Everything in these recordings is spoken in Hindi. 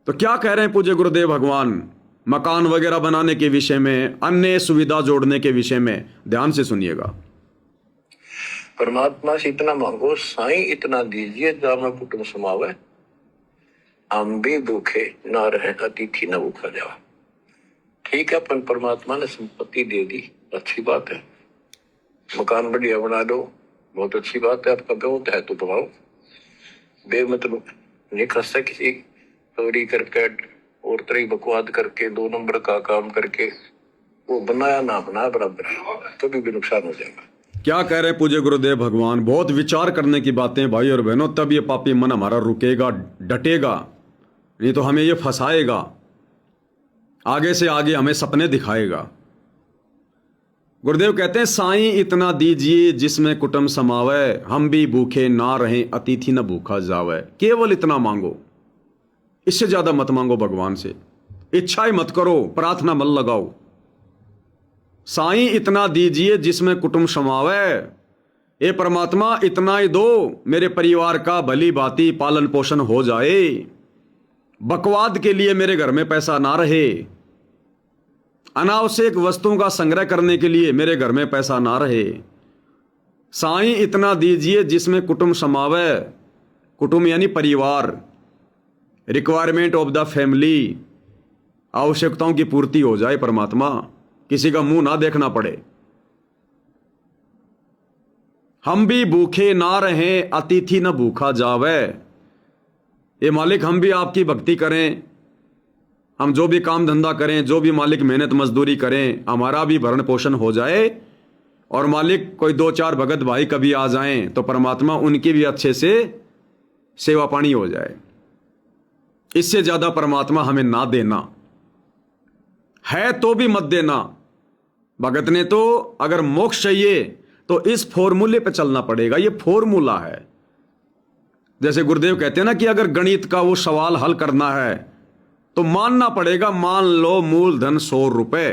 तो क्या कह रहे हैं पूज्य गुरुदेव भगवान मकान वगैरह बनाने के विषय में, अन्य सुविधा जोड़ने के विषय में? ध्यान से सुनिएगा। परमात्मा से इतना मांगो, साईं इतना दीजिए जामे कुटुंब समावे, हम भी भूखे ना रहे अतिथि न भूखा जावा। ठीक है, अपन परमात्मा ने संपत्ति दे दी, अच्छी बात है। मकान बढ़िया बना दो, बहुत अच्छी बात है। आपका बहुत है तो बनाओ, बेमतलब नहीं खस्ता किसी चोरी करके और तरह बकवाद करके 2 नंबर का काम करके वो बनाया ना बनाया बराबर, कभी भी नुकसान हो जाएगा। क्या कह रहे हैं पूज्य गुरुदेव भगवान? बहुत विचार करने की बातें भाई और बहनों, तब ये पापी मन हमारा रुकेगा, डटेगा, नहीं तो हमें ये फंसाएगा, आगे से आगे हमें सपने दिखाएगा। गुरुदेव कहते हैं साईं इतना दीजिए जिसमें कुटुंब समावे, हम भी भूखे ना रहें अतिथि न भूखा जावे। केवल इतना मांगो, इससे ज्यादा मत मांगो भगवान से। इच्छा ही मत करो, प्रार्थना मत लगाओ। साईं इतना दीजिए जिसमें कुटुंब समावे, ए परमात्मा इतना ही दो, मेरे परिवार का भली भांति पालन पोषण हो जाए, बकवाद के लिए मेरे घर में पैसा ना रहे, अनावश्यक वस्तुओं का संग्रह करने के लिए मेरे घर में पैसा ना रहे। साईं इतना दीजिए जिसमें कुटुंब समावे, कुटुंब यानी परिवार, रिक्वायरमेंट ऑफ द फैमिली, आवश्यकताओं की पूर्ति हो जाए परमात्मा, किसी का मुंह ना देखना पड़े। हम भी भूखे ना रहें अतिथि न भूखा जावे। ये मालिक हम भी आपकी भक्ति करें, हम जो भी काम धंधा करें, जो भी मालिक मेहनत मजदूरी करें, हमारा भी भरण पोषण हो जाए, और मालिक कोई 2-4 भगत भाई कभी आ जाएं तो परमात्मा उनकी भी अच्छे से सेवा पानी हो जाए। इससे ज्यादा परमात्मा हमें ना देना है तो भी मत देना। भगत ने तो अगर मोक्ष चाहिए तो इस फॉर्मूले पे चलना पड़ेगा, ये फॉर्मूला है। जैसे गुरुदेव कहते हैं ना कि अगर गणित का वो सवाल हल करना है तो मानना पड़ेगा, मान लो मूलधन 100 रुपए।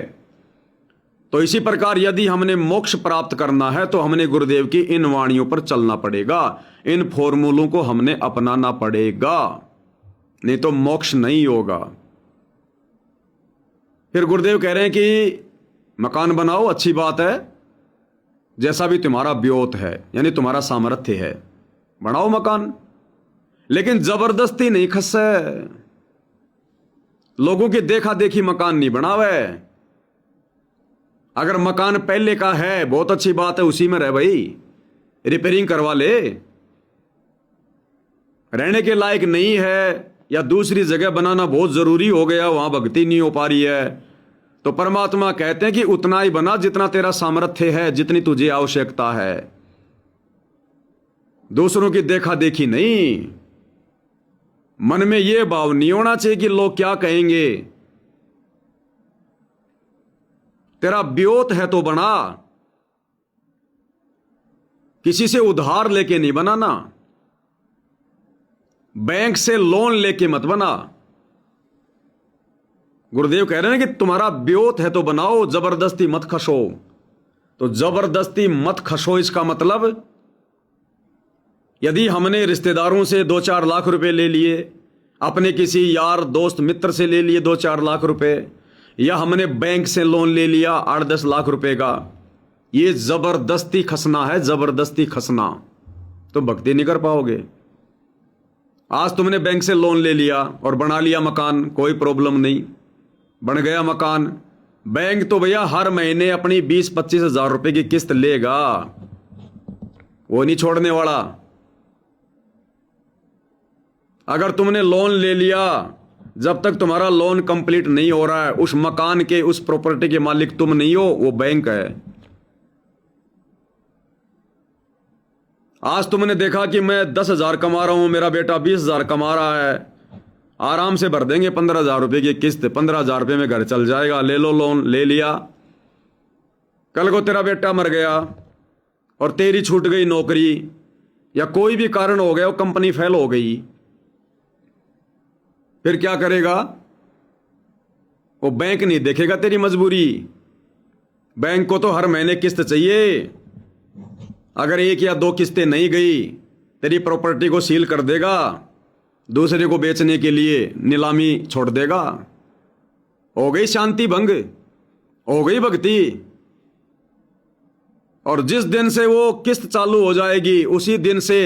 तो इसी प्रकार यदि हमने मोक्ष प्राप्त करना है तो हमने गुरुदेव की इन वाणियों पर चलना पड़ेगा, इन फॉर्मूलों को हमने अपनाना पड़ेगा, नहीं तो मोक्ष नहीं होगा। फिर गुरुदेव कह रहे हैं कि मकान बनाओ, अच्छी बात है, जैसा भी तुम्हारा ब्योत है यानी तुम्हारा सामर्थ्य है, बनाओ मकान, लेकिन जबरदस्ती नहीं खसे। लोगों की देखा देखी मकान नहीं बनावे। अगर मकान पहले का है बहुत अच्छी बात है, उसी में रह भाई, रिपेयरिंग करवा ले। रहने के लायक नहीं है या दूसरी जगह बनाना बहुत जरूरी हो गया, वहां भक्ति नहीं हो पा रही है, तो परमात्मा कहते हैं कि उतना ही बना जितना तेरा सामर्थ्य है, जितनी तुझे आवश्यकता है। दूसरों की देखा देखी नहीं। मन में यह भाव नहीं होना चाहिए कि लोग क्या कहेंगे। तेरा ब्योत है तो बना, किसी से उधार लेके नहीं बनाना, बैंक से लोन लेके मत बना। गुरुदेव कह रहे हैं कि तुम्हारा ब्योत है तो बनाओ, जबरदस्ती मत खसो। तो जबरदस्ती मत खसो इसका मतलब, यदि हमने रिश्तेदारों से 2-4 लाख रुपए ले लिए, अपने किसी यार दोस्त मित्र से ले लिए 2-4 लाख रुपए, या हमने बैंक से लोन ले लिया 8-10 लाख रुपए का, ये जबरदस्ती खसना है, जबरदस्ती खसना, तो भक्ति नहीं कर पाओगे। आज तुमने बैंक से लोन ले लिया और बना लिया मकान, कोई प्रॉब्लम नहीं, बन गया मकान। बैंक तो भैया हर महीने अपनी 20-25 हजार रुपए की किस्त लेगा, वो नहीं छोड़ने वाला। अगर तुमने लोन ले लिया, जब तक तुम्हारा लोन कंप्लीट नहीं हो रहा है, उस मकान के, उस प्रॉपर्टी के मालिक तुम नहीं हो, वो बैंक है। आज तुमने देखा कि मैं 10,000 कमा रहा हूं, मेरा बेटा 20,000 कमा रहा है, आराम से भर देंगे 15,000 रुपए की किस्त, 15,000 रुपए में घर चल जाएगा, ले लो लोन, ले लिया। कल को तेरा बेटा मर गया और तेरी छूट गई नौकरी, या कोई भी कारण हो गया, वो कंपनी फेल हो गई, फिर क्या करेगा? वो बैंक नहीं देखेगा तेरी मजबूरी। बैंक को तो हर महीने किस्त चाहिए। अगर 1 या 2 किस्तें नहीं गई, तेरी प्रॉपर्टी को सील कर देगा, दूसरे को बेचने के लिए नीलामी छोड़ देगा। हो गई शांति भंग, हो गई भक्ति। और जिस दिन से वो किस्त चालू हो जाएगी उसी दिन से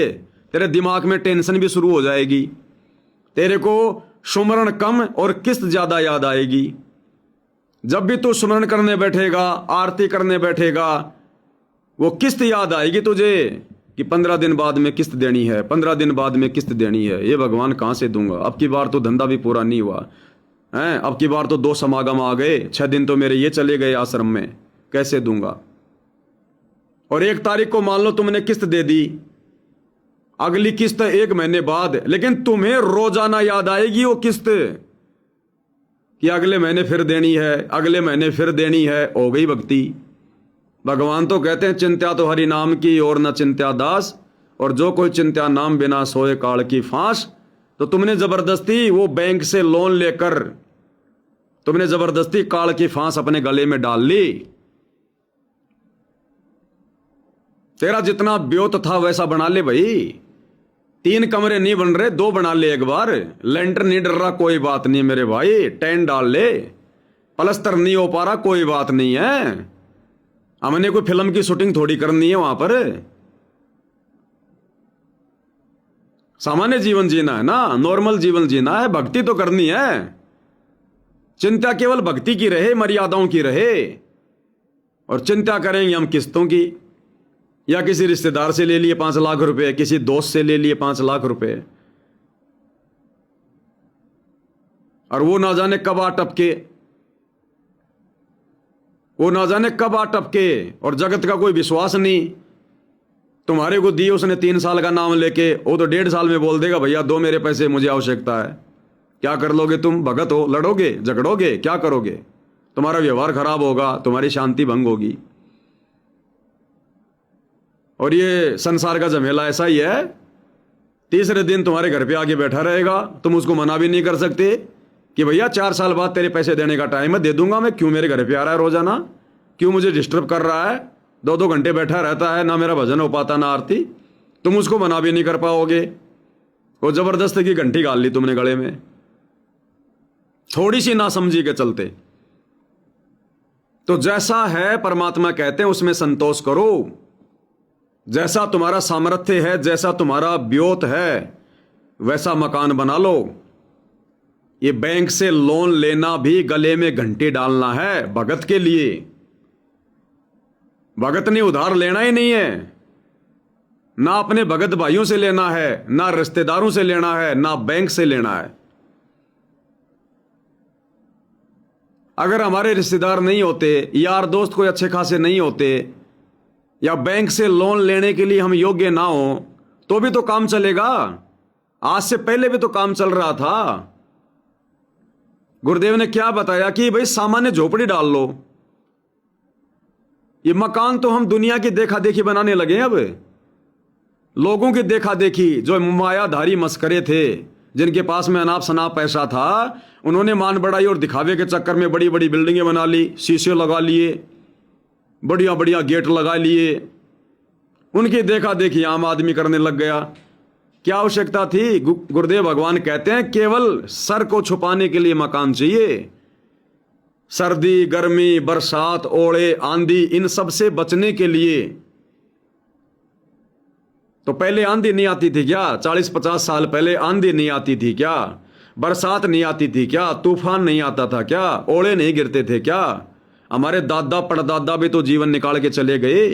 तेरे दिमाग में टेंशन भी शुरू हो जाएगी। तेरे को सुमरण कम और किस्त ज्यादा याद आएगी। जब भी तू सुमरण करने बैठेगा, आरती करने बैठेगा, वो किस्त याद आएगी तुझे कि 15 दिन बाद में किस्त देनी है, 15 दिन बाद में किस्त देनी है। ये भगवान कहां से दूंगा? अब की बार तो धंधा भी पूरा नहीं हुआ है, अब की बार तो 2 समागम आ गए, 6 दिन तो मेरे ये चले गए आश्रम में, कैसे दूंगा? और 1 तारीख को मान लो तुमने किस्त दे दी, अगली किस्त 1 महीने बाद, लेकिन तुम्हें रोजाना याद आएगी वो किस्त कि अगले महीने फिर देनी है, अगले महीने फिर देनी है। हो गई भक्ति। भगवान तो कहते हैं चिंत्या तो हरि नाम की और न चिंत्या दास, और जो कोई चिंत्या नाम बिना सोए काल की फांस। तो तुमने जबरदस्ती वो बैंक से लोन लेकर तुमने जबरदस्ती काल की फांस अपने गले में डाल ली। तेरा जितना ब्योत था वैसा बना ले भाई। 3 कमरे नहीं बन रहे, 2 बना ले एक बार। लेंटर नहीं डर रहा, कोई बात नहीं मेरे भाई, टेन डाल ले। पलस्तर नहीं हो पा रहा, कोई बात नहीं है। हमने कोई फिल्म की शूटिंग थोड़ी करनी है वहां पर। सामान्य जीवन जीना है ना, नॉर्मल जीवन जीना है, भक्ति तो करनी है। चिंता केवल भक्ति की रहे, मर्यादाओं की रहे। और चिंता करेंगे हम किस्तों की, या किसी रिश्तेदार से ले लिए 5 लाख रुपए, किसी दोस्त से ले लिए 5 लाख रुपए, और वो ना जाने कब आ टपके, वो ना जाने कब आ टपके। और जगत का कोई विश्वास नहीं। तुम्हारे को दिए उसने 3 साल का नाम लेके, वो तो 1.5 साल में बोल देगा भैया दो मेरे पैसे, मुझे आवश्यकता है। क्या कर लोगे तुम? भगत हो, लड़ोगे, झगड़ोगे, क्या करोगे? तुम्हारा व्यवहार खराब होगा, तुम्हारी शांति भंग होगी। और ये संसार का झमेला ऐसा ही है। तीसरे दिन तुम्हारे घर पे आके बैठा रहेगा, तुम उसको मना भी नहीं कर सकते कि भैया 4 साल बाद तेरे पैसे देने का टाइम है, दे दूंगा मैं, क्यों मेरे घर पे आ रहा है रोजाना, क्यों मुझे डिस्टर्ब कर रहा है, 2-2 घंटे बैठा रहता है, ना मेरा भजन हो पाता ना आरती। तुम उसको मना भी नहीं कर पाओगे। वो जबरदस्ती की घंटी गाल ली तुमने गले में, थोड़ी सी ना समझी के चलते। तो जैसा है परमात्मा कहते हैं उसमें संतोष करो। जैसा तुम्हारा सामर्थ्य है, जैसा तुम्हारा ब्योत है, वैसा मकान बना लो। ये बैंक से लोन लेना भी गले में घंटी डालना है भगत के लिए। भगत ने उधार लेना ही नहीं है, ना अपने भगत भाइयों से लेना है, ना रिश्तेदारों से लेना है, ना बैंक से लेना है। अगर हमारे रिश्तेदार नहीं होते, यार दोस्त कोई अच्छे खासे नहीं होते, या बैंक से लोन लेने के लिए हम योग्य ना हो, तो भी तो काम चलेगा। आज से पहले भी तो काम चल रहा था। गुरुदेव ने क्या बताया कि भाई सामान्य झोपड़ी डाल लो। ये मकान तो हम दुनिया की देखा देखी बनाने लगे हैं। अब लोगों की देखा देखी, जो मायाधारी मस्करे थे, जिनके पास में अनाप शनाप पैसा था, उन्होंने मान बढ़ाई और दिखावे के चक्कर में बड़ी बड़ी बिल्डिंगें बना ली, शीशे लगा लिए, बढ़िया बढ़िया गेट लगा लिए। उनकी देखा देखी आम आदमी करने लग गया। क्या आवश्यकता थी? गुरुदेव भगवान कहते हैं केवल सर को छुपाने के लिए मकान चाहिए। सर्दी, गर्मी, बरसात, ओले, आंधी, इन सब से बचने के लिए। तो पहले आंधी नहीं आती थी क्या? 40-50 साल पहले आंधी नहीं आती थी क्या? बरसात नहीं आती थी क्या? तूफान नहीं आता था क्या? ओले नहीं गिरते थे क्या? हमारे दादा परदादा भी तो जीवन निकाल के चले गए।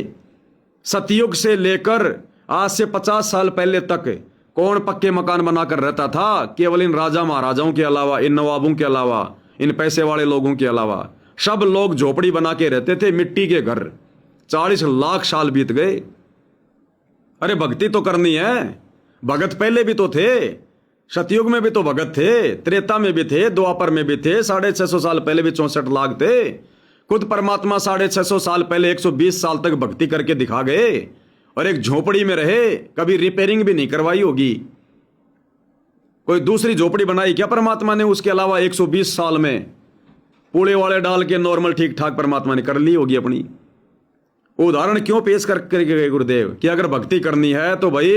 सतयुग से लेकर आज से 50 साल पहले तक कौन पक्के मकान बनाकर रहता था? केवल इन राजा महाराजाओं के अलावा, इन नवाबों के अलावा, इन पैसे वाले लोगों के अलावा सब लोग झोपड़ी बना के रहते थे, मिट्टी के घर। 40 लाख साल बीत गए। अरे भक्ति तो करनी है। भगत पहले भी तो थे, सतयुग में भी तो भगत थे, त्रेता में भी थे, द्वापर में भी थे, 650 साल पहले भी 64 लाख थे। खुद परमात्मा 650 साल पहले 120 साल तक भक्ति करके दिखा गए, और एक झोपड़ी में रहे, कभी रिपेयरिंग भी नहीं करवाई होगी। कोई दूसरी झोपड़ी बनाई क्या परमात्मा ने? उसके अलावा 120 साल में पूड़े वाले डाल के नॉर्मल ठीक ठाक परमात्मा ने कर ली होगी अपनी। उदाहरण क्यों पेश करके गए गुरुदेव कि अगर भक्ति करनी है तो भाई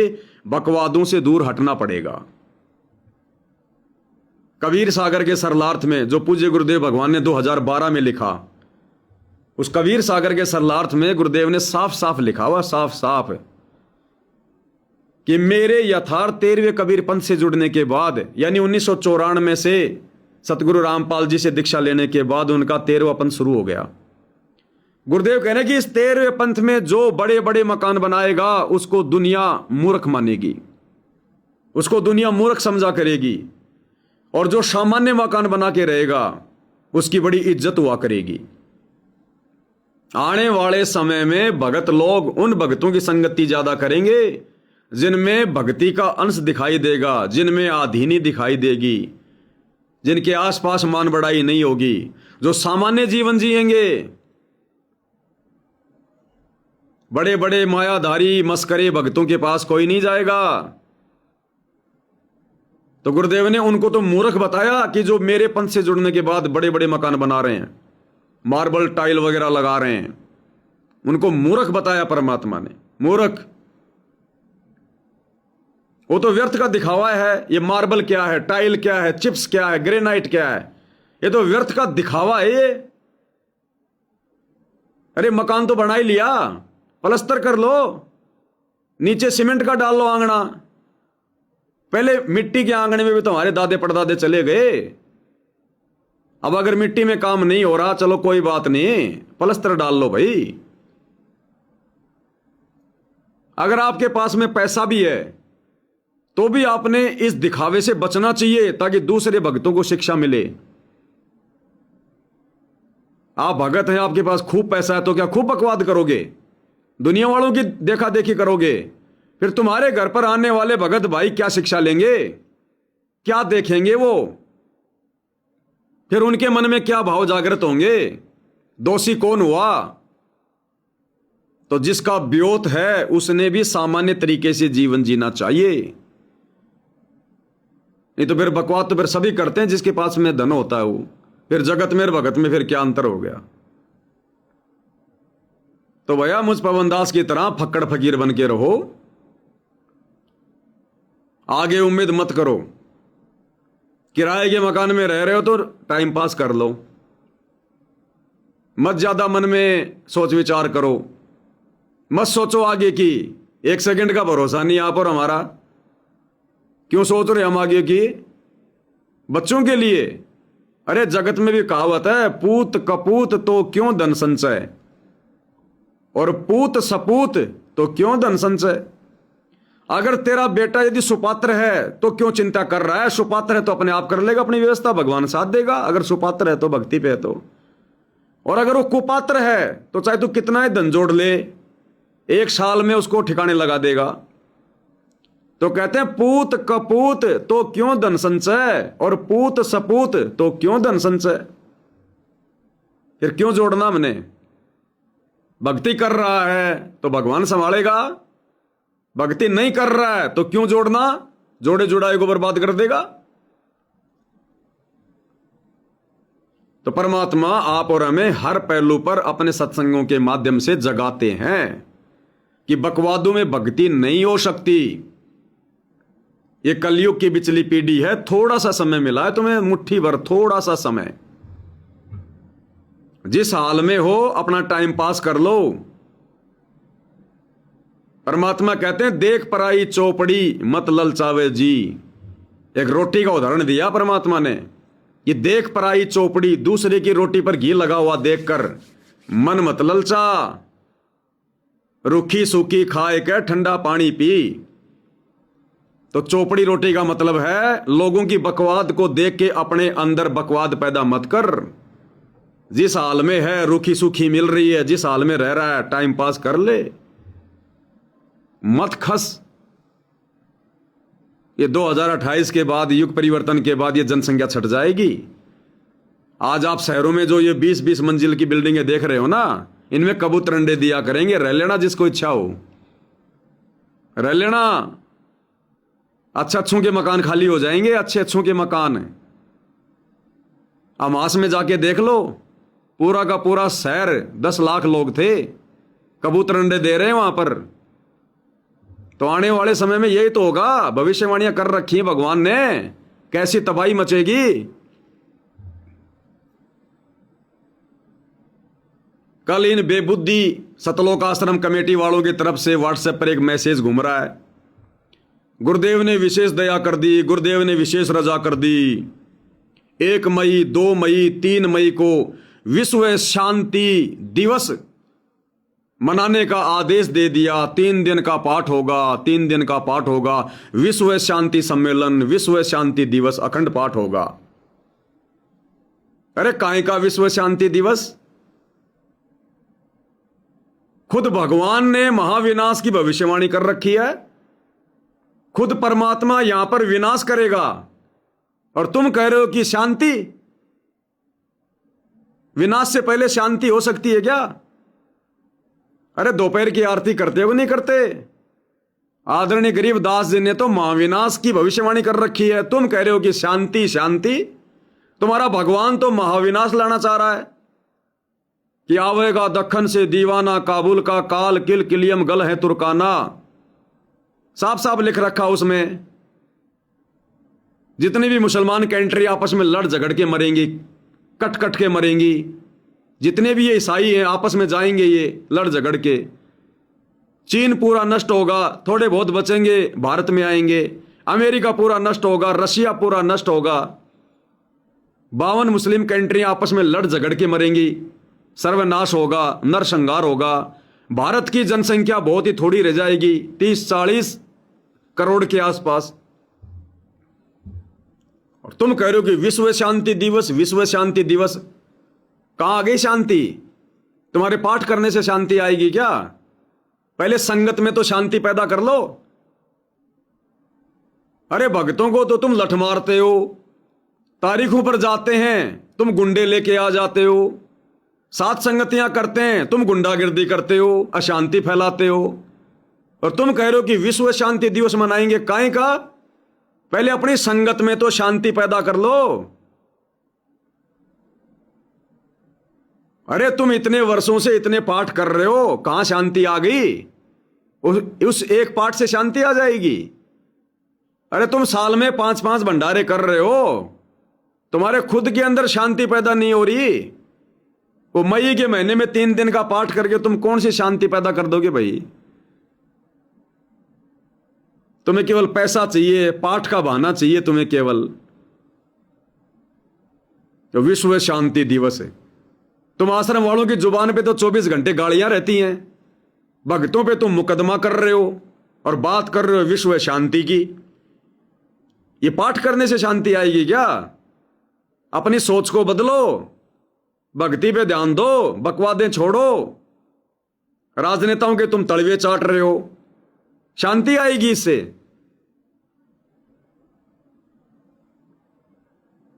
बकवादों से दूर हटना पड़ेगा। कबीर सागर के सरलार्थ में, जो पूज्य गुरुदेव भगवान ने 2012 में लिखा, उस कबीर सागर के सरलार्थ में गुरुदेव ने साफ साफ लिखा हुआ, साफ साफ, कि मेरे यथार्थ 13वें कबीर पंथ से जुड़ने के बाद, यानी 1994 से सतगुरु रामपाल जी से दीक्षा लेने के बाद उनका 13वां पंथ शुरू हो गया। गुरुदेव कह रहे हैं कि इस 13वें पंथ में जो बड़े बड़े मकान बनाएगा उसको दुनिया मूर्ख मानेगी, उसको दुनिया मूर्ख समझा करेगी, और जो सामान्य मकान बना के रहेगा उसकी बड़ी इज्जत हुआ करेगी। आने वाले समय में भगत लोग उन भगतों की संगति ज्यादा करेंगे जिनमें भक्ति का अंश दिखाई देगा, जिनमें आधीनी दिखाई देगी, जिनके आसपास मान बढ़ाई नहीं होगी, जो सामान्य जीवन जिएंगे। बड़े बड़े मायाधारी मस्करे भक्तों के पास कोई नहीं जाएगा। तो गुरुदेव ने उनको तो मूर्ख बताया कि जो मेरे पंथ से जुड़ने के बाद बड़े बड़े मकान बना रहे हैं, मार्बल टाइल वगैरह लगा रहे हैं, उनको मूर्ख बताया परमात्मा ने। मूर्ख, वो तो व्यर्थ का दिखावा है। ये मार्बल क्या है, टाइल क्या है, चिप्स क्या है, ग्रेनाइट क्या है, ये तो व्यर्थ का दिखावा है ये। अरे मकान तो बना ही लिया, प्लास्टर कर लो, नीचे सीमेंट का डाल लो आंगना। पहले मिट्टी के आंगने में भी तो हमारे दादे परदादे चले गए। अब अगर मिट्टी में काम नहीं हो रहा, चलो कोई बात नहीं, प्लास्टर डाल लो भाई। अगर आपके पास में पैसा भी है तो भी आपने इस दिखावे से बचना चाहिए ताकि दूसरे भक्तों को शिक्षा मिले। आप भगत हैं, आपके पास खूब पैसा है, तो क्या खूब बकवाद करोगे, दुनिया वालों की देखा देखी करोगे? फिर तुम्हारे घर पर आने वाले भगत भाई क्या शिक्षा लेंगे, क्या देखेंगे वो? फिर उनके मन में क्या भाव जागृत होंगे? दोषी कौन हुआ? तो जिसका ब्योत है उसने भी सामान्य तरीके से जीवन जीना चाहिए। नहीं तो फिर बकवाद तो फिर सभी करते हैं जिसके पास में धन होता है वो। फिर जगत में और भगत में फिर क्या अंतर हो गया? तो भैया मुझ पवन दास की तरह फक्कड़ फकीर बन के रहो, आगे उम्मीद मत करो। किराए के मकान में रह रहे हो तो टाइम पास कर लो, मत ज्यादा मन में सोच विचार करो, मत सोचो आगे की। एक सेकंड का भरोसा नहीं आप और हमारा। क्यों सोच रहे हम आगे की? बच्चों के लिए। अरे जगत में भी कहावत है, पूत कपूत तो क्यों धन संचय, और पूत सपूत तो क्यों धन संचय। अगर तेरा बेटा यदि सुपात्र है तो क्यों चिंता कर रहा है? सुपात्र है तो अपने आप कर लेगा अपनी व्यवस्था, भगवान साथ देगा। अगर सुपात्र है तो भक्ति पे है तो। और अगर वो कुपात्र है तो चाहे तू कितना ही धन जोड़ ले, एक साल में उसको ठिकाने लगा देगा। तो कहते हैं पूत कपूत तो क्यों धन संचय, और पूत सपूत तो क्यों धन संचय। फिर क्यों जोड़ना हमने? भक्ति कर रहा है तो भगवान संभालेगा, भक्ति नहीं कर रहा है तो क्यों जोड़ना? जोड़े जुड़ाए को बर्बाद कर देगा। तो परमात्मा आप और हमें हर पहलू पर अपने सत्संगों के माध्यम से जगाते हैं कि बकवादों में भक्ति नहीं हो सकती। ये कलयुग की बिचली पीढ़ी है, थोड़ा सा समय मिला है तुम्हें, मुट्ठी भर थोड़ा सा समय। जिस हाल में हो अपना टाइम पास कर लो। परमात्मा कहते हैं देख पराई चौपड़ी मत ललचावे जी। एक रोटी का उदाहरण दिया परमात्मा ने कि देख पराई चौपड़ी, दूसरे की रोटी पर घी लगा हुआ देखकर मन मत ललचा। रूखी सूखी खाए के ठंडा पानी पी। तो चौपड़ी रोटी का मतलब है लोगों की बकवाद को देख के अपने अंदर बकवाद पैदा मत कर। जिस हाल में है, रूखी सूखी मिल रही है, जिस हाल में रह रहा है टाइम पास कर ले, मत खस। ये 2028 के बाद, युग परिवर्तन के बाद ये जनसंख्या छट जाएगी। आज आप शहरों में जो ये 20-20 मंजिल की बिल्डिंगें देख रहे हो ना, इनमें कबूतर अंडे दिया करेंगे। रह लेना जिसको इच्छा हो, रह लेना। अच्छे के मकान खाली हो जाएंगे, अच्छे के मकान। अमास में जाके देख लो, पूरा का पूरा शहर 10 लाख लोग थे, कबूतर अंडे दे रहे हैं वहां पर। तो आने वाले समय में यही तो होगा, भविष्यवाणियां कर रखी है भगवान ने। कैसी तबाही मचेगी। कल इन बेबुद्धि सतलोक आश्रम कमेटी वालों की तरफ से व्हाट्सएप पर एक मैसेज घूम रहा है, गुरुदेव ने विशेष दया कर दी, गुरुदेव ने विशेष रजा कर दी। 1 मई, 2 मई, 3 मई को विश्व शांति दिवस मनाने का आदेश दे दिया। 3 दिन का पाठ होगा, 3 दिन का पाठ होगा, विश्व शांति सम्मेलन, विश्व शांति दिवस, अखंड पाठ होगा। अरे काहे का विश्व शांति दिवस? खुद भगवान ने महाविनाश की भविष्यवाणी कर रखी है, खुद परमात्मा यहां पर विनाश करेगा और तुम कह रहे हो कि शांति। विनाश से पहले शांति हो सकती है क्या? अरे दोपहर की आरती करते हो नहीं करते? आदरणीय गरीबदास जी ने तो महाविनाश की भविष्यवाणी कर रखी है, तुम कह रहे हो कि शांति शांति। तुम्हारा भगवान तो महाविनाश लाना चाह रहा है कि आवेगा दक्खन से दीवाना, काबुल का काल, किल किलियम गल है तुर्काना। साफ साफ लिख रखा उसमें। जितनी भी मुसलमान कंट्री आपस में लड़ झगड़ के मरेंगी, कट कट के मरेंगी, जितने भी ये ईसाई हैं आपस में जाएंगे ये लड़ झगड़ के। चीन पूरा नष्ट होगा, थोड़े बहुत बचेंगे भारत में आएंगे। अमेरिका पूरा नष्ट होगा, रशिया पूरा नष्ट होगा। 52 मुस्लिम कंट्री आपस में लड़ झगड़ के मरेंगी, सर्वनाश होगा, नरसंहार होगा। भारत की जनसंख्या बहुत ही थोड़ी रह जाएगी, 30-40 करोड़ के आसपास। और तुम कह रहे हो कि विश्व शांति दिवस, विश्व शांति दिवस। कहां आ गई शांति? तुम्हारे पाठ करने से शांति आएगी क्या? पहले संगत में तो शांति पैदा कर लो। अरे भक्तों को तो तुम लठ मारते हो, तारीखों पर जाते हैं तुम गुंडे लेके आ जाते हो, साथ संगतियां करते हैं तुम गुंडागिर्दी करते हो, अशांति फैलाते हो। और तुम कह रहे हो कि विश्व शांति दिवस मनाएंगे। काहे का? पहले अपनी संगत में तो शांति पैदा कर लो। अरे तुम इतने वर्षों से इतने पाठ कर रहे हो, कहां शांति आ गई? उस एक पाठ से शांति आ जाएगी? अरे तुम साल में 5-5 भंडारे कर रहे हो, तुम्हारे खुद के अंदर शांति पैदा नहीं हो रही। वो मई के महीने में 3 दिन का पाठ करके तुम कौन सी शांति पैदा कर दोगे भाई? तुम्हें केवल पैसा चाहिए, पाठ का बहाना चाहिए तुम्हें केवल। तो विश्व शांति दिवस है, तुम आश्रम वालों की जुबान पे तो 24 घंटे गालियां रहती हैं, भक्तों पे तुम मुकदमा कर रहे हो और बात कर रहे हो विश्व शांति की। ये पाठ करने से शांति आएगी क्या? अपनी सोच को बदलो, भक्ति पे ध्यान दो, बकवादें छोड़ो। राजनेताओं के तुम तलवे चाट रहे हो, शांति आएगी इससे?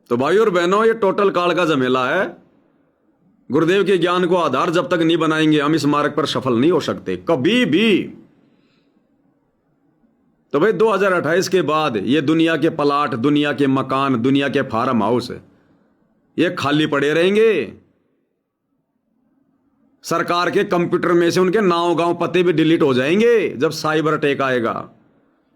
तो भाइयों और बहनों, ये टोटल काल का झमेला है। गुरुदेव के ज्ञान को आधार जब तक नहीं बनाएंगे हम इस मार्ग पर सफल नहीं हो सकते कभी भी। तो भाई 2028 के बाद ये दुनिया के प्लाट, दुनिया के मकान, दुनिया के फार्म हाउस ये खाली पड़े रहेंगे। सरकार के कंप्यूटर में से उनके नाम गांव पते भी डिलीट हो जाएंगे जब साइबर अटैक आएगा।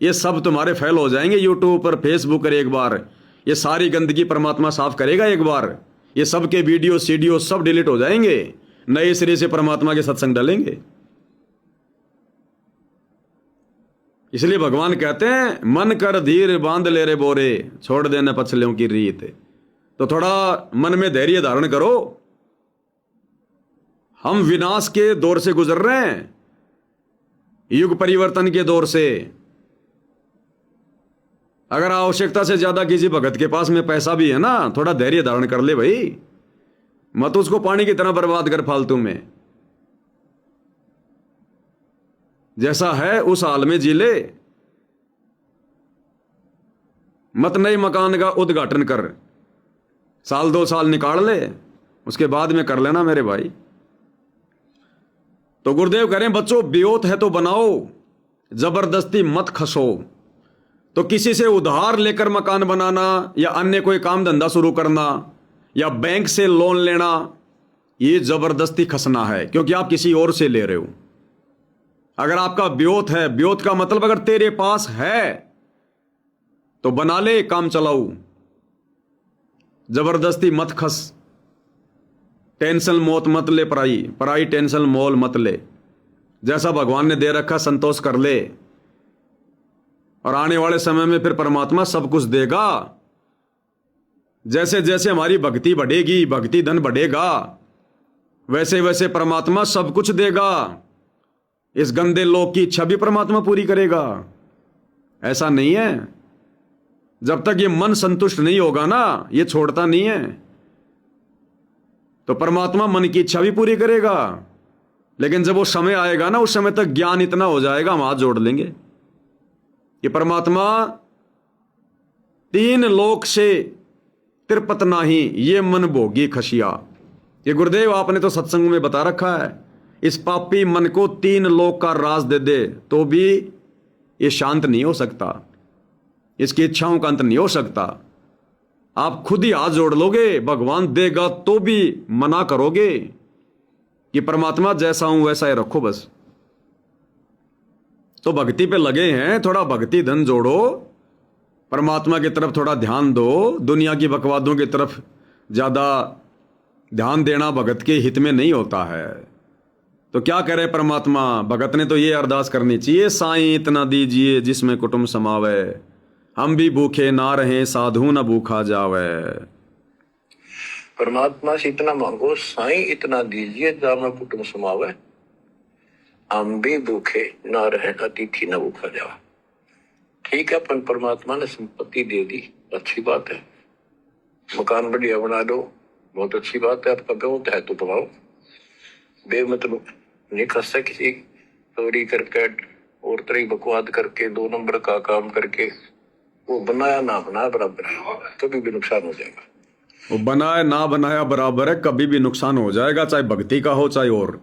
ये सब तुम्हारे फेल हो जाएंगे यूट्यूब पर, फेसबुक पर। एक बार ये सारी गंदगी परमात्मा साफ करेगा, एक बार ये सब के वीडियो सीडियो सब डिलीट हो जाएंगे, नए सिरे से परमात्मा के सत्संग डालेंगे। इसलिए भगवान कहते हैं मन कर धीर बांध ले रे बोरे, छोड़ देना पछलियों की रीत। तो थोड़ा मन में धैर्य धारण करो। हम विनाश के दौर से गुजर रहे हैं, युग परिवर्तन के दौर से। अगर आवश्यकता से ज्यादा किसी भगत के पास में पैसा भी है ना, थोड़ा धैर्य धारण कर ले भाई, मत उसको पानी की तरह बर्बाद कर फालतू में। जैसा है उस हाल में जी ले, मत नए मकान का उद्घाटन कर, 1-2 साल निकाल ले, उसके बाद में कर लेना मेरे भाई। तो गुरुदेव कह रहे हैं बच्चों, ब्योत है तो बनाओ, जबरदस्ती मत खसो। तो किसी से उधार लेकर मकान बनाना या अन्य कोई काम धंधा शुरू करना या बैंक से लोन लेना, ये जबरदस्ती खसना है, क्योंकि आप किसी और से ले रहे हो। अगर आपका ब्योत है, ब्योत का मतलब अगर तेरे पास है तो बना ले, काम चलाऊ। जबरदस्ती मत खस, टेंशन मौत मत ले, पराई पराई टेंशन मोल मत ले। जैसा भगवान ने दे रखा संतोष कर ले, और आने वाले समय में फिर परमात्मा सब कुछ देगा। जैसे जैसे हमारी भक्ति बढ़ेगी, भक्ति धन बढ़ेगा, वैसे वैसे परमात्मा सब कुछ देगा। इस गंदे लोक की इच्छा भी परमात्मा पूरी करेगा। ऐसा नहीं है, जब तक ये मन संतुष्ट नहीं होगा ना, ये छोड़ता नहीं है, तो परमात्मा मन की इच्छा भी पूरी करेगा। लेकिन जब वो समय आएगा ना, उस समय तक ज्ञान इतना हो जाएगा, हम हाथ जोड़ लेंगे कि परमात्मा तीन लोक से तिरपत नाही, ये मन भोगी खशिया। ये गुरुदेव आपने तो सत्संग में बता रखा है, इस पापी मन को तीन लोक का राज दे दे तो भी ये शांत नहीं हो सकता, इसकी इच्छाओं का अंत नहीं हो सकता। आप खुद ही हाथ जोड़ लोगे, भगवान देगा तो भी मना करोगे कि परमात्मा जैसा हूं वैसा ही रखो बस। तो भक्ति पे लगे हैं, थोड़ा भक्ति धन जोड़ो, परमात्मा की तरफ थोड़ा ध्यान दो। दुनिया की बकवादों की तरफ ज्यादा ध्यान देना भगत के हित में नहीं होता है। तो क्या करे परमात्मा, भगत ने तो ये अरदास करनी चाहिए, साईं इतना दीजिए जिसमें कुटुंब समावे, हम भी भूखे ना रहें साधु न भूखा जावे। परमात्मा से इतना मांगो, साईं इतना दीजिए जामे कुटुंब समावे, हम भी भूखे ना रहे अतिथि न भूखा जावा। ठीक है, अपन परमात्मा ने संपत्ति दे दी, अच्छी बात है, मकान बढ़िया बना दो, बहुत अच्छी बात है। आपका बहुत है तो बनाओ, बेमतलब नहीं कर सकते किसी चोरी करके और तरह बकवाद करके 2 नंबर का काम करके। वो बनाया ना बनाया बराबर है, कभी भी नुकसान हो जाएगा। वो बनाया ना बनाया बराबर है, कभी भी नुकसान हो जाएगा, चाहे भक्ति का हो चाहे और।